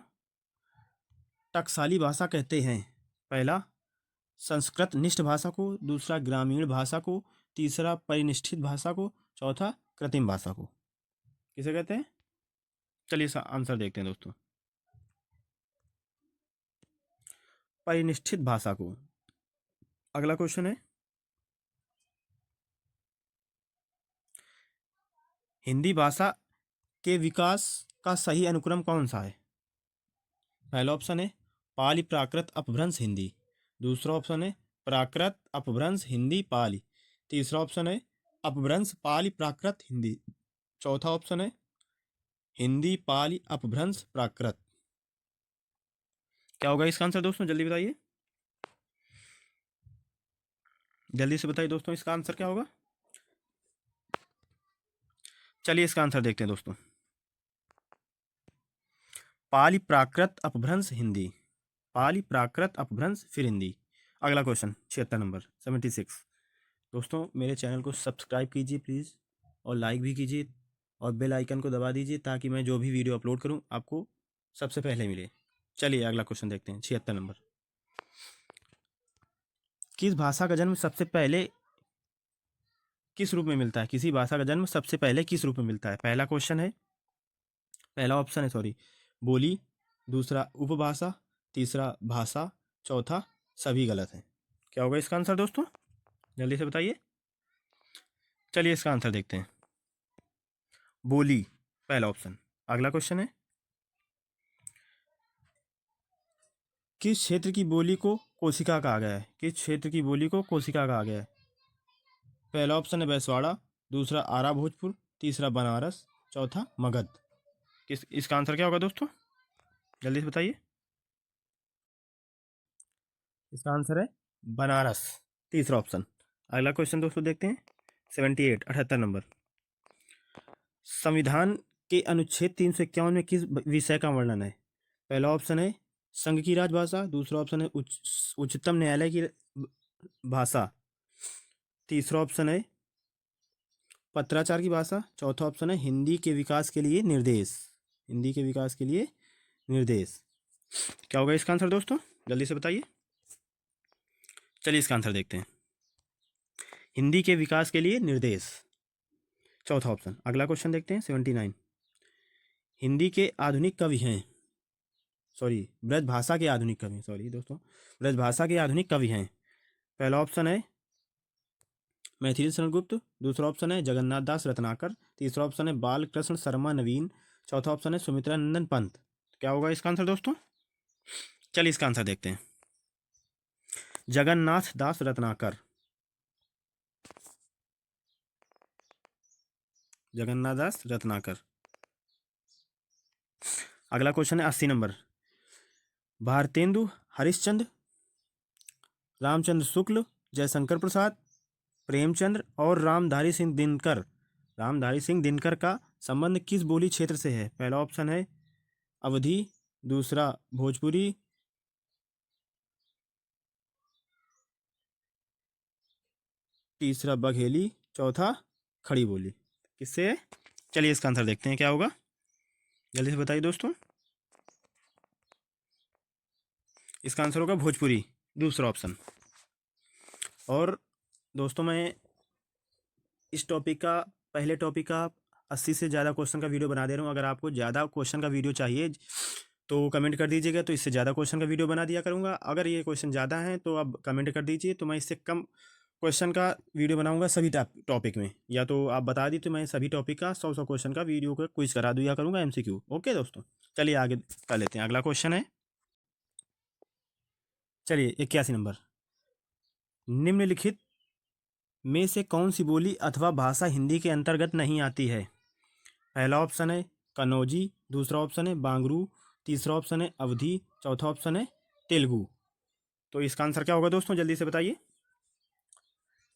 टकसाली भाषा कहते हैं पहला संस्कृत निष्ठ भाषा को, दूसरा ग्रामीण भाषा को, तीसरा परिनिष्ठित भाषा को, चौथा कृत्रिम भाषा को। किसे कहते हैं? चलिए इसका आंसर देखते हैं दोस्तों, परिनिष्ठित भाषा को। अगला क्वेश्चन है, हिंदी भाषा के विकास का सही अनुक्रम कौन सा है? पहला ऑप्शन है पाली प्राकृत अपभ्रंश हिंदी, दूसरा ऑप्शन है प्राकृत अपभ्रंश हिंदी पाली, तीसरा ऑप्शन है अपभ्रंश पाली प्राकृत हिंदी, चौथा ऑप्शन है हिंदी पाली अपभ्रंश प्राकृत। क्या होगा इसका आंसर दोस्तों, जल्दी बताइए, जल्दी से बताइए दोस्तों, इसका आंसर क्या होगा? चलिए इसका आंसर देखते हैं दोस्तों, पाली प्राकृत अपभ्रंश हिंदी, पाली प्राकृत अपभ्रंश फिर हिंदी। अगला क्वेश्चन 76 नंबर 76। दोस्तों मेरे चैनल को सब्सक्राइब कीजिए प्लीज़, और लाइक भी कीजिए, और बेल आइकन को दबा दीजिए ताकि मैं जो भी वीडियो अपलोड करूं आपको सबसे पहले मिले। चलिए अगला क्वेश्चन देखते हैं 76 नंबर, किस भाषा का जन्म सबसे पहले किस रूप में मिलता है? किसी भाषा का जन्म सबसे पहले किस रूप में मिलता है? पहला क्वेश्चन है, पहला ऑप्शन है सॉरी बोली, दूसरा उपभाषा, तीसरा भाषा, चौथा सभी गलत है। क्या होगा इसका आंसर दोस्तों, जल्दी से बताइए। चलिए इसका आंसर देखते हैं, बोली पहला ऑप्शन। अगला क्वेश्चन है, किस क्षेत्र की बोली को कोशिका कहा गया है? किस क्षेत्र की बोली को कोशिका कहा गया है? पहला ऑप्शन है बैसवाड़ा, दूसरा आरा भोजपुर, तीसरा बनारस, चौथा मगध। किस इसका आंसर क्या होगा दोस्तों, जल्दी से बताइए। इसका आंसर है बनारस, तीसरा ऑप्शन। अगला क्वेश्चन दोस्तों देखते हैं 78 78 नंबर, संविधान के अनुच्छेद 351 में किस विषय का वर्णन है? पहला ऑप्शन है संघ की राजभाषा, दूसरा ऑप्शन है उच्चतम न्यायालय की भाषा, तीसरा ऑप्शन है पत्राचार की भाषा, चौथा ऑप्शन है हिंदी के विकास के लिए निर्देश, हिंदी के विकास के लिए निर्देश। क्या होगा इसका आंसर दोस्तों, जल्दी से बताइए। चलिए इसका आंसर देखते हैं, हिंदी के विकास के लिए निर्देश, चौथा ऑप्शन। अगला क्वेश्चन देखते हैं 79, हिंदी के आधुनिक कवि हैं, सॉरी ब्रज भाषा के आधुनिक कवि, सॉरी दोस्तों ब्रज भाषा के आधुनिक कवि हैं। पहला ऑप्शन है मैथिली शरण गुप्त, दूसरा ऑप्शन है जगन्नाथ दास रत्नाकर, तीसरा ऑप्शन है बालकृष्ण शर्मा नवीन, चौथा ऑप्शन है सुमित्रा नंदन पंत। क्या होगा इसका आंसर दोस्तों, चलिए इसका आंसर देखते हैं, जगन्नाथ दास रत्नाकर, जगन्नाथ दास रत्नाकर। अगला क्वेश्चन है 80 नंबर, भारतेंदु हरिश्चंद्र, रामचंद्र शुक्ल, जयशंकर प्रसाद, प्रेमचंद्र और रामधारी सिंह दिनकर का संबंध किस बोली क्षेत्र से है? पहला ऑप्शन है अवधी, दूसरा भोजपुरी, तीसरा बघेली, चौथा खड़ी बोली। किससे? चलिए इसका आंसर देखते हैं क्या होगा। जल्दी से बताइए दोस्तों। इसका आंसर होगा भोजपुरी, दूसरा ऑप्शन। और दोस्तों मैं इस टॉपिक का, पहले टॉपिक का 80 से ज़्यादा क्वेश्चन का वीडियो बना दे रहा हूँ। अगर आपको ज़्यादा क्वेश्चन का वीडियो चाहिए तो कमेंट कर दीजिएगा, तो इससे ज़्यादा क्वेश्चन का वीडियो बना दिया करूँगा। अगर ये क्वेश्चन ज़्यादा हैं तो आप कमेंट कर दीजिए, तो मैं इससे कम क्वेश्चन का वीडियो बनाऊंगा सभी टॉपिक में। या तो आप बता दी तो मैं सभी टॉपिक का 100 क्वेश्चन का वीडियो का क्विज करा दिया करूँगा, MCQ। ओके दोस्तों, चलिए आगे कर लेते हैं। अगला क्वेश्चन है, चलिए 81 नंबर। निम्नलिखित में से कौन सी बोली अथवा भाषा हिंदी के अंतर्गत नहीं आती है? पहला ऑप्शन है कन्नौजी, दूसरा ऑप्शन है बांगरू, तीसरा ऑप्शन है अवधी, चौथा ऑप्शन है तेलुगु। तो इसका आंसर क्या होगा दोस्तों, जल्दी से बताइए।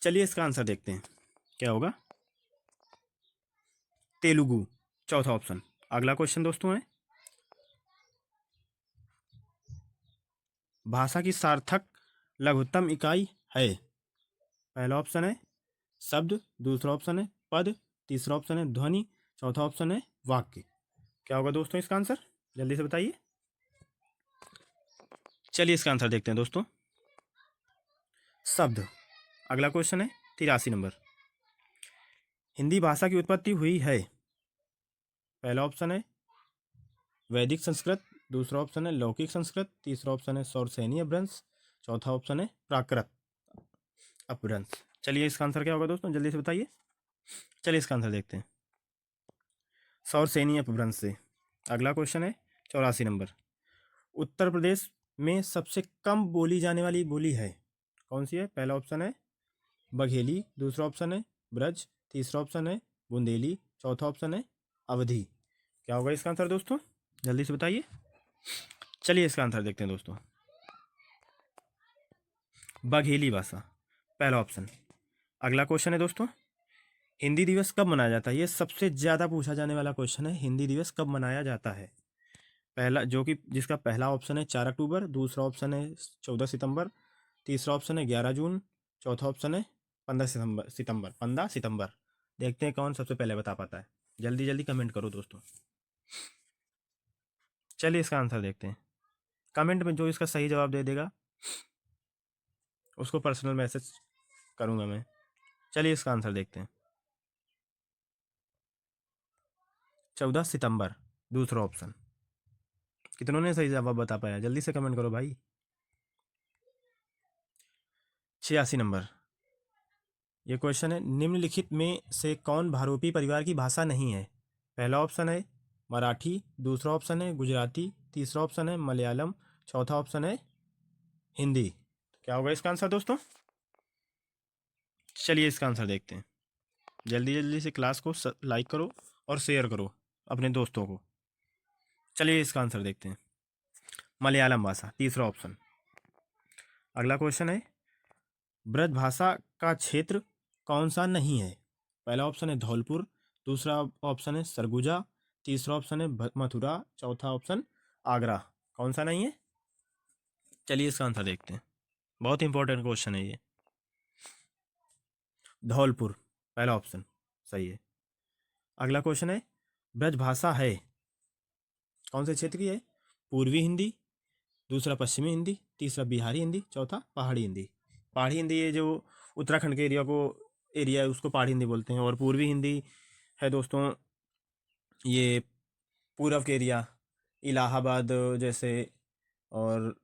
चलिए इसका आंसर देखते हैं क्या होगा। तेलुगु, चौथा ऑप्शन। अगला क्वेश्चन दोस्तों है, भाषा की सार्थक लघुत्तम इकाई है? पहला ऑप्शन है शब्द, दूसरा ऑप्शन है पद, तीसरा ऑप्शन है ध्वनि, चौथा ऑप्शन है वाक्य। क्या होगा दोस्तों इसका आंसर, जल्दी से बताइए। चलिए इसका आंसर देखते हैं दोस्तों, शब्द। अगला क्वेश्चन है 83 नंबर। हिंदी भाषा की उत्पत्ति हुई है? पहला ऑप्शन है वैदिक संस्कृत, दूसरा ऑप्शन है लौकिक संस्कृत, तीसरा ऑप्शन है सौरसेनी अपभ्रंश, चौथा ऑप्शन है प्राकृत अपभ्रंश। चलिए इसका आंसर क्या होगा दोस्तों, जल्दी से बताइए। चलिए इसका आंसर देखते हैं, सौरसेनी अपभ्रंश से। अगला क्वेश्चन है 84 नंबर। उत्तर प्रदेश में सबसे कम बोली जाने वाली बोली है, कौन सी है? पहला ऑप्शन है बघेली, दूसरा ऑप्शन है ब्रज, तीसरा ऑप्शन है बुंदेली, चौथा ऑप्शन है अवधी। क्या होगा इसका आंसर दोस्तों, जल्दी से बताइए। चलिए इसका आंसर देखते हैं दोस्तों, बघेली भाषा, पहला ऑप्शन। अगला क्वेश्चन है दोस्तों, हिंदी दिवस कब मनाया जाता है? ये सबसे ज़्यादा पूछा जाने वाला क्वेश्चन है, हिंदी दिवस कब मनाया जाता है? पहला, जो कि जिसका पहला ऑप्शन है 4 अक्टूबर, दूसरा ऑप्शन है 14 सितंबर, तीसरा ऑप्शन है 11 जून, चौथा ऑप्शन है 15 सितंबर 15 सितंबर। देखते हैं कौन सबसे पहले बता पाता है। जल्दी जल्दी कमेंट करो दोस्तों। चलिए इसका आंसर देखते हैं। कमेंट में जो इसका सही जवाब दे देगा उसको पर्सनल मैसेज करूंगा मैं। चलिए इसका आंसर देखते हैं, 14 सितंबर, दूसरा ऑप्शन। कितनों ने सही जवाब बता पाया, जल्दी से कमेंट करो भाई। 86 नंबर। ये क्वेश्चन है, निम्नलिखित में से कौन भारोपी परिवार की भाषा नहीं है? पहला ऑप्शन है मराठी, दूसरा ऑप्शन है गुजराती, तीसरा ऑप्शन है मलयालम, चौथा ऑप्शन है हिंदी। क्या होगा इसका आंसर दोस्तों, चलिए इसका आंसर देखते हैं। जल्दी जल्दी से क्लास को लाइक करो और शेयर करो अपने दोस्तों को। चलिए इसका आंसर देखते हैं, मलयालम भाषा, तीसरा ऑप्शन। अगला क्वेश्चन है, ब्रज भाषा का क्षेत्र कौन सा नहीं है? पहला ऑप्शन है धौलपुर, दूसरा ऑप्शन है सरगुजा, तीसरा ऑप्शन है मथुरा, चौथा ऑप्शन आगरा। कौन सा नहीं है? चलिए इसका आंसर देखते हैं, बहुत इंपॉर्टेंट क्वेश्चन है ये। धौलपुर, पहला ऑप्शन सही है। अगला क्वेश्चन है, ब्रज भाषा है कौन से क्षेत्र की है? पूर्वी हिंदी, दूसरा पश्चिमी हिंदी, तीसरा बिहारी हिंदी, चौथा पहाड़ी हिंदी। पहाड़ी हिंदी ये जो उत्तराखंड के एरिया है उसको पहाड़ी हिंदी बोलते हैं। और पूर्वी हिंदी है दोस्तों ये पूरब के एरिया, इलाहाबाद जैसे, और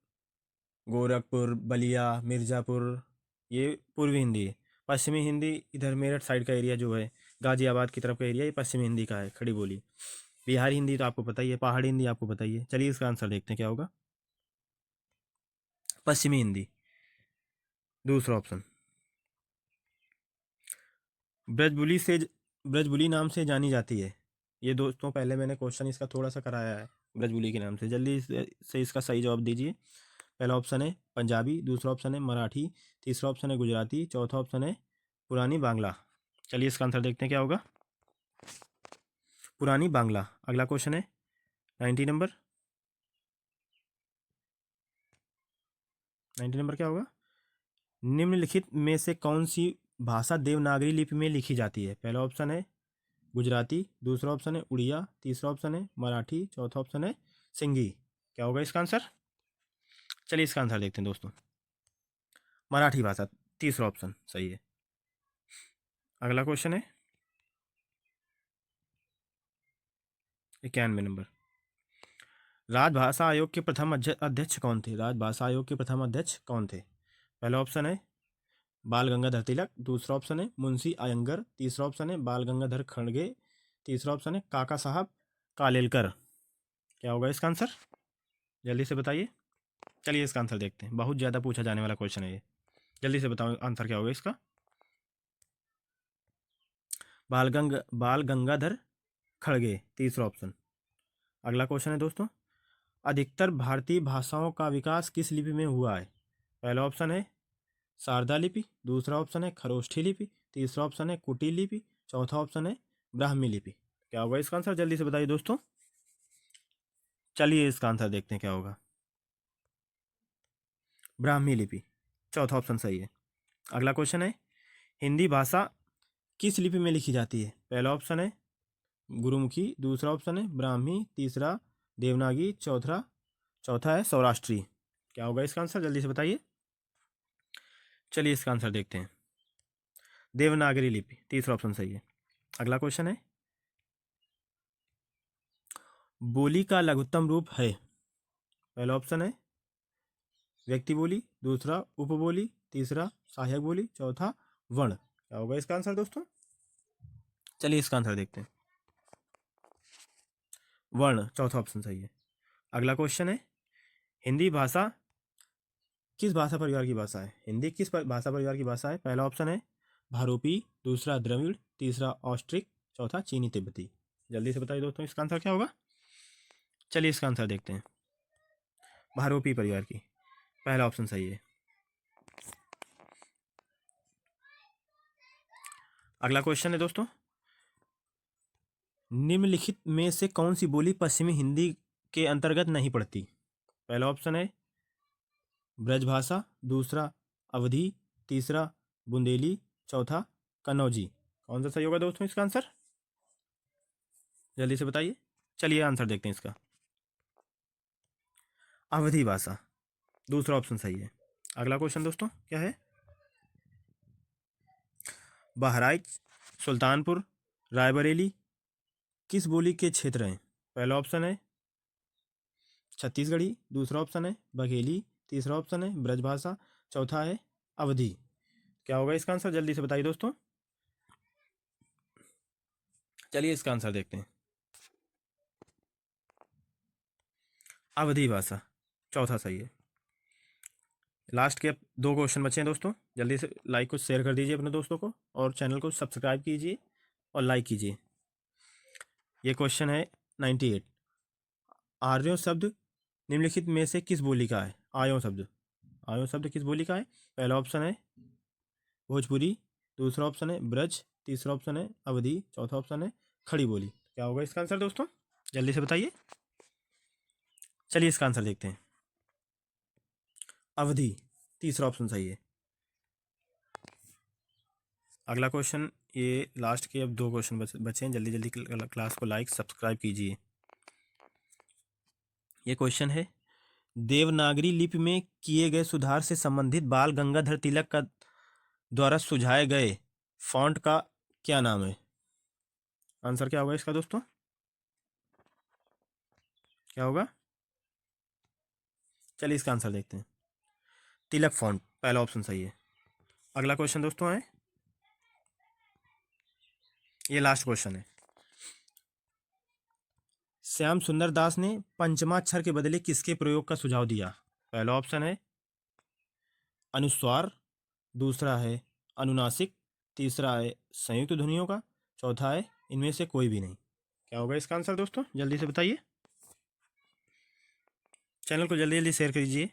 गोरखपुर, बलिया, मिर्ज़ापुर, ये पूर्वी हिंदी है। पश्चिमी हिंदी इधर मेरठ साइड का एरिया जो है, गाज़ियाबाद की तरफ का एरिया, ये पश्चिमी हिंदी का है, खड़ी बोली। बिहारी हिंदी तो आपको पता ही है, पहाड़ी हिंदी आपको पता ही है। चलिए इसका आंसर देखते हैं क्या होगा, पश्चिमी हिंदी, दूसरा ऑप्शन। ब्रजबुली से, ब्रजबुली नाम से जानी जाती है। ये दोस्तों पहले मैंने क्वेश्चन इसका थोड़ा सा कराया है, ब्रजबुली के नाम से। जल्दी से इसका सही जवाब दीजिए। पहला ऑप्शन है पंजाबी, दूसरा ऑप्शन है मराठी, तीसरा ऑप्शन है गुजराती, चौथा ऑप्शन है पुरानी बांग्ला। चलिए इसका आंसर देखते हैं क्या होगा, पुरानी बांग्ला। अगला क्वेश्चन है 90 नंबर। 90 नंबर क्या होगा, निम्नलिखित में से कौन सी भाषा देवनागरी लिपि में लिखी जाती है? पहला ऑप्शन है गुजराती, दूसरा ऑप्शन है उड़िया, तीसरा ऑप्शन है मराठी, चौथा ऑप्शन है सिंधी। क्या होगा इसका आंसर? चलिए इसका आंसर देखते हैं दोस्तों। मराठी भाषा, तीसरा ऑप्शन सही है। अगला क्वेश्चन है 91 नंबर। राजभाषा आयोग के प्रथम अध्यक्ष कौन थे? राजभाषा आयोग के प्रथम अध्यक्ष कौन थे? पहला ऑप्शन है बाल गंगाधर तिलक, दूसरा ऑप्शन है मुंशी अयंगर, तीसरा ऑप्शन है बाल गंगाधर खड़गे, तीसरा ऑप्शन है काका साहब कालेलकर। क्या होगा इसका आंसर? जल्दी से बताइए। चलिए इसका आंसर देखते हैं, बहुत ज़्यादा पूछा जाने वाला क्वेश्चन है ये। जल्दी से बताओ आंसर क्या होगा इसका। बाल गंगाधर खड़गे, तीसरा ऑप्शन। अगला क्वेश्चन है दोस्तों, अधिकतर भारतीय भाषाओं का विकास किस लिपि में हुआ है? पहला ऑप्शन है शारदा लिपि, दूसरा ऑप्शन है खरोष्ठी लिपि, तीसरा ऑप्शन है कुटिल लिपि, चौथा ऑप्शन है ब्राह्मी लिपि। क्या होगा इसका आंसर? जल्दी से बताइए दोस्तों। चलिए इसका आंसर देखते हैं क्या होगा। ब्राह्मी लिपि, चौथा ऑप्शन सही है। अगला क्वेश्चन है हिंदी भाषा किस लिपि में लिखी जाती है? पहला ऑप्शन है गुरुमुखी, दूसरा ऑप्शन है ब्राह्मी, तीसरा देवनागरी, चौथा है सौराष्ट्री। क्या होगा इसका आंसर? जल्दी से बताइए। चलिए इसका आंसर देखते हैं। देवनागरी लिपि, तीसरा ऑप्शन सही है। अगला क्वेश्चन है बोली का लघुत्तम रूप है? पहला ऑप्शन है व्यक्ति बोली, दूसरा उपबोली, तीसरा सहायक बोली, चौथा वर्ण। क्या होगा इसका आंसर दोस्तों? चलिए इसका आंसर देखते हैं। वर्ण, चौथा ऑप्शन सही है। अगला क्वेश्चन है हिंदी भाषा किस भाषा परिवार की भाषा है? हिंदी किस भाषा परिवार की भाषा है? पहला ऑप्शन है भारूपी, दूसरा द्रविड़, तीसरा ऑस्ट्रिक, चौथा चीनी तिब्बती। जल्दी से बताइए दोस्तों इसका आंसर क्या होगा। चलिए इसका आंसर देखते हैं। भारूपी परिवार की, पहला ऑप्शन सही है। अगला क्वेश्चन है दोस्तों, निम्नलिखित में से कौन सी बोली पश्चिमी हिंदी के अंतर्गत नहीं पड़ती? पहला ऑप्शन है ब्रजभाषा, दूसरा अवधी, तीसरा बुंदेली, चौथा कन्नौजी। कौन सा सही होगा दोस्तों इसका आंसर? जल्दी से बताइए। चलिए आंसर देखते हैं इसका। अवधी भाषा, दूसरा ऑप्शन सही है। अगला क्वेश्चन दोस्तों क्या है, बहराइच, सुल्तानपुर, रायबरेली किस बोली के क्षेत्र हैं? पहला ऑप्शन है छत्तीसगढ़ी, दूसरा ऑप्शन है बघेली, तीसरा ऑप्शन है ब्रजभाषा, चौथा है अवधी। क्या होगा इसका आंसर? जल्दी से बताइए दोस्तों। चलिए इसका आंसर देखते हैं। अवधी भाषा, चौथा सही है। लास्ट के अब 2 क्वेश्चन बचे हैं दोस्तों। जल्दी से लाइक को शेयर कर दीजिए अपने दोस्तों को, और चैनल को सब्सक्राइब कीजिए और लाइक कीजिए। ये क्वेश्चन है 98। आर्यों शब्द निम्नलिखित में से किस बोली का है? आयों शब्द किस बोली का है? पहला ऑप्शन है भोजपुरी, दूसरा ऑप्शन है ब्रज, तीसरा ऑप्शन है अवधी, चौथा ऑप्शन है खड़ी बोली। क्या होगा इसका आंसर दोस्तों? जल्दी से बताइए। चलिए इसका आंसर देखते हैं। अवधी, तीसरा ऑप्शन सही है। अगला क्वेश्चन, ये लास्ट के अब 2 क्वेश्चन बचे हैं। जल्दी जल्दी क्लास को लाइक सब्सक्राइब कीजिए। ये क्वेश्चन है देवनागरी लिपि में किए गए सुधार से संबंधित बाल गंगाधर तिलक का द्वारा सुझाए गए फॉन्ट का क्या नाम है? आंसर क्या होगा इसका दोस्तों? क्या होगा? चलिए इसका आंसर देखते हैं। तिलक फॉन्ट, पहला ऑप्शन सही है। अगला क्वेश्चन दोस्तों है, ये लास्ट क्वेश्चन है। श्याम सुंदर दास ने पंचमाक्षर के बदले किसके प्रयोग का सुझाव दिया? पहला ऑप्शन है अनुस्वार, दूसरा है अनुनासिक, तीसरा है संयुक्त ध्वनियों का, चौथा है इनमें से कोई भी नहीं। क्या होगा इसका आंसर दोस्तों? जल्दी से बताइए। चैनल को जल्दी जल्दी शेयर कीजिए।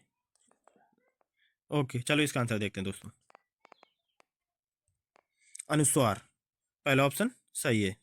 ओके, चलो इसका आंसर देखते हैं दोस्तों। अनुस्वार, पहला ऑप्शन सही है।